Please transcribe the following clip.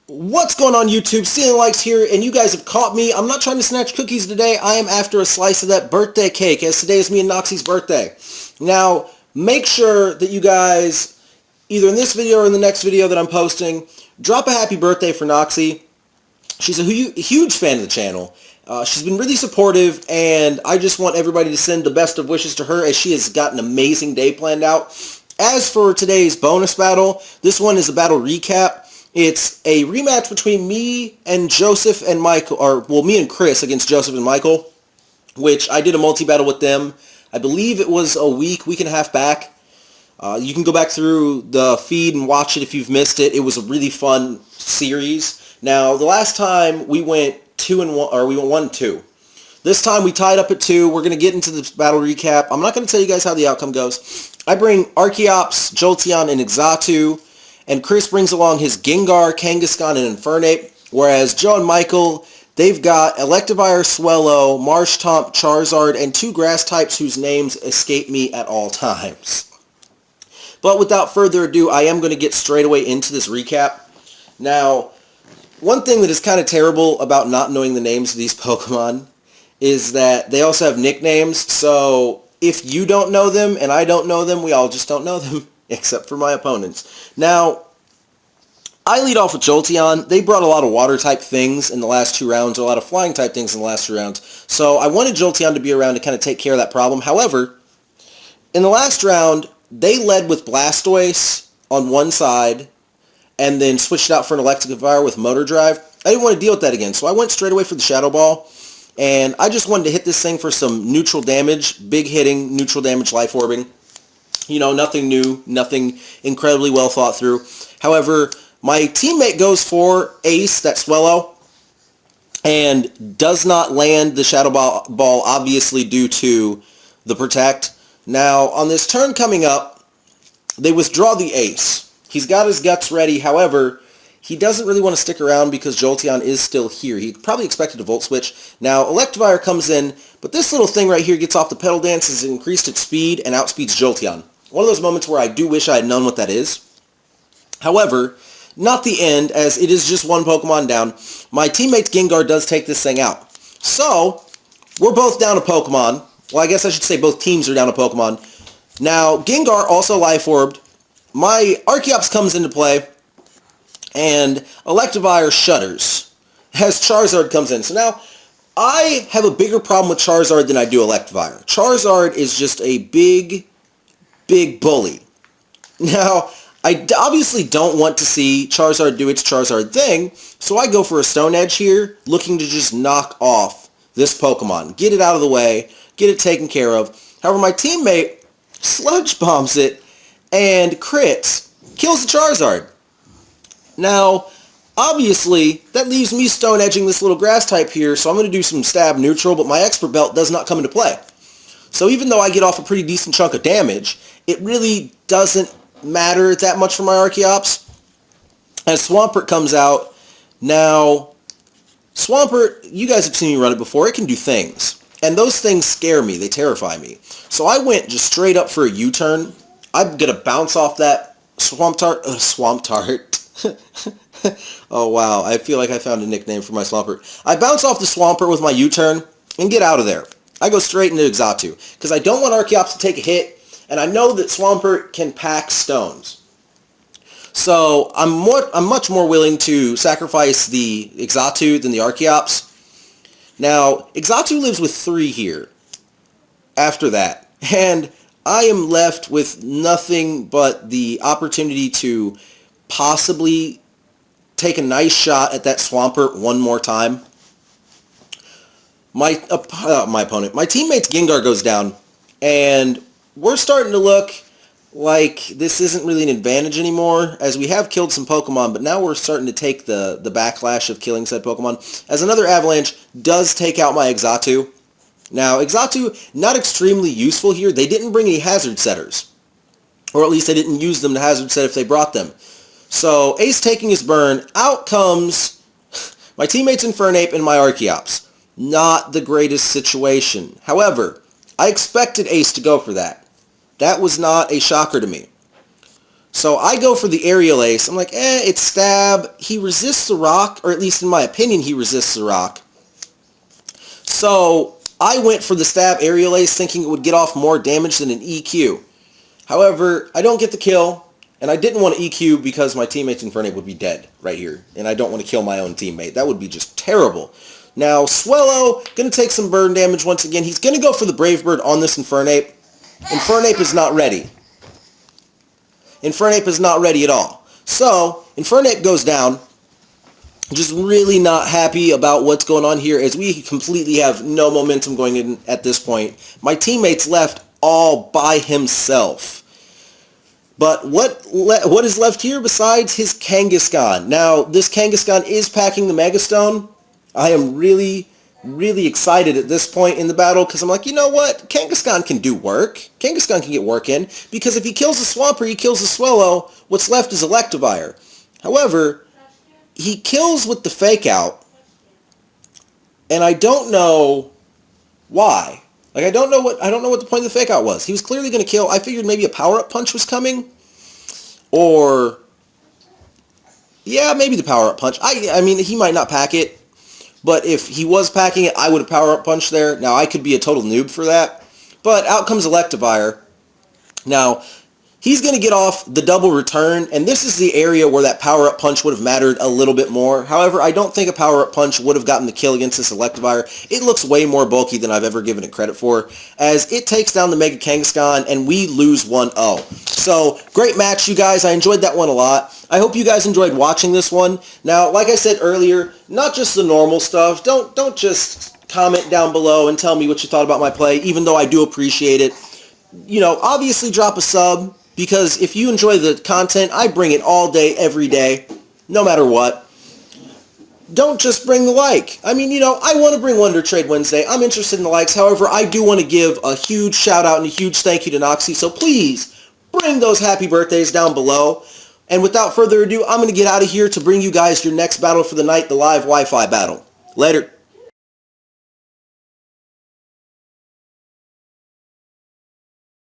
What's going on YouTube? StealingLikes here, and you guys have caught me. I'm not trying to snatch cookies today. I am after a slice of that birthday cake, as today is me and Noxie's birthday. Now, make sure that you guys, either in this video or in the next video that I'm posting, drop a happy birthday for Noxie. She's a huge fan of the channel. She's been really supportive, and I just want everybody to send the best of wishes to her, as she has got an amazing day planned out. As for today's bonus battle, this one is a battle recap. It's a rematch between me and Joesph and Michael, or, well, me and Chris against Joesph and Michael, which I did a multi-battle with them. I believe it was a week and a half back. You can go back through the feed and watch it if you've missed it. It was a really fun series. Now, the last time we went 2-1, or we went 1-2. This time we tied up at 2. We're going to get into the battle recap. I'm not going to tell you guys how the outcome goes. I bring Archeops, Jolteon, and Exatu. And Chris brings along his Gengar, Kangaskhan, and Infernape, whereas Joe and Michael, they've got Electivire, Swellow, Marshtomp, Charizard, and 2 grass types whose names escape me at all times. But without further ado, I am going to get straight away into this recap. Now, one thing that is kind of terrible about not knowing the names of these Pokemon is that they also have nicknames, so if you don't know them and I don't know them, we all just don't know them. Except for my opponents. Now, I lead off with Jolteon. They brought a lot of water-type things in the last 2 rounds, or a lot of flying-type things in the last 2 rounds. So I wanted Jolteon to be around to kind of take care of that problem. However, in the last round, they led with Blastoise on one side, and then switched out for an Electivire with Motor Drive. I didn't want to deal with that again, so I went straight away for the Shadow Ball. And I just wanted to hit this thing for some neutral damage, big hitting, neutral damage, life orbing. You know, nothing new, nothing incredibly well thought through. However, my teammate goes for Ace, that Swellow, and does not land the Shadow Ball, obviously due to the Protect. Now, on this turn coming up, they withdraw the Ace. He's got his guts ready. However, he doesn't really want to stick around because Jolteon is still here. He probably expected a Volt Switch. Now, Electivire comes in, but this little thing right here gets off the Petal Dance, has increased its speed, and outspeeds Jolteon. One of those moments where I do wish I had known what that is. However, not the end, as it is just one Pokemon down. My teammate's Gengar does take this thing out. So, we're both down a Pokemon. Well, I guess I should say both teams are down a Pokemon. Now, Gengar also Life Orbed. My Archeops comes into play, and Electivire shudders as Charizard comes in. So now, I have a bigger problem with Charizard than I do Electivire. Charizard is just a big bully. Now, I obviously don't want to see Charizard do its Charizard thing, so I go for a Stone Edge here, looking to just knock off this Pokemon. Get it out of the way, get it taken care of. However, my teammate Sludge Bombs it and crits, kills the Charizard. Now, obviously, that leaves me Stone Edging this little grass type here, so I'm going to do some stab neutral, but my Expert Belt does not come into play. So even though I get off a pretty decent chunk of damage, it really doesn't matter that much for my Archeops. As Swampert comes out, now, Swampert, you guys have seen me run it before, it can do things. And those things scare me, they terrify me. So I went just straight up for a U-turn. I'm going to bounce off that Swamp Tart. Oh wow, I feel like I found a nickname for my Swampert. I bounce off the Swampert with my U-turn and get out of there. I go straight into Exatu, because I don't want Archeops to take a hit, and I know that Swampert can pack stones. So I'm much more willing to sacrifice the Exatu than the Archeops. Now, Exatu lives with 3 here after that, and I am left with nothing but the opportunity to possibly take a nice shot at that Swampert one more time. My opponent, my teammate's Gengar goes down, and we're starting to look like this isn't really an advantage anymore, as we have killed some Pokemon, but now we're starting to take the backlash of killing said Pokemon, as another Avalanche does take out my Exatu. Now, Exatu, not extremely useful here. They didn't bring any Hazard Setters, or at least they didn't use them to Hazard Set if they brought them. So, Ace taking his burn, out comes my teammates Infernape and my Archeops. Not the greatest situation. However, I expected Ace to go for that. That was not a shocker to me. So I go for the aerial ace. I'm like, it's stab. He resists the rock, or at least in my opinion, he resists the rock. So I went for the stab aerial ace thinking it would get off more damage than an EQ. However, I don't get the kill, and I didn't want to EQ because my teammates Infernape would be dead right here, and I don't want to kill my own teammate. That would be just terrible. Now, Swellow, going to take some burn damage once again. He's going to go for the Brave Bird on this Infernape. Infernape is not ready. Infernape is not ready at all. So, Infernape goes down. Just really not happy about what's going on here as we completely have no momentum going in at this point. My teammate's left all by himself. But what is left here besides his Kangaskhan? Now, this Kangaskhan is packing the Megastone. I am really, really excited at this point in the battle because I'm like, you know what? Kangaskhan can do work. Kangaskhan can get work in because if he kills the Swampert, he kills the Swellow, what's left is Electivire. However, he kills with the Fake Out, and I don't know why. Like, I don't know what the point of the Fake Out was. He was clearly going to kill. I figured maybe a Power-Up Punch was coming, or yeah, maybe the Power-Up Punch. I mean, he might not pack it, but if he was packing it, I would have Power-Up Punched there. Now, I could be a total noob for that, but out comes Electivire. Now, he's going to get off the double return, and this is the area where that Power-Up Punch would have mattered a little bit more. However, I don't think a Power-Up Punch would have gotten the kill against this Electivire. It looks way more bulky than I've ever given it credit for, as it takes down the Mega Kangaskhan, and we lose 1-0. So, great match, you guys. I enjoyed that one a lot. I hope you guys enjoyed watching this one. Now, like I said earlier, not just the normal stuff. Don't just comment down below and tell me what you thought about my play, even though I do appreciate it. You know, obviously drop a sub, because if you enjoy the content, I bring it all day, every day, no matter what. Don't just bring the like. I mean, you know, I want to bring Wonder Trade Wednesday. I'm interested in the likes. However, I do want to give a huge shout out and a huge thank you to Noxie. So please, bring those happy birthdays down below. And without further ado, I'm going to get out of here to bring you guys your next battle for the night, the live Wi-Fi battle. Later.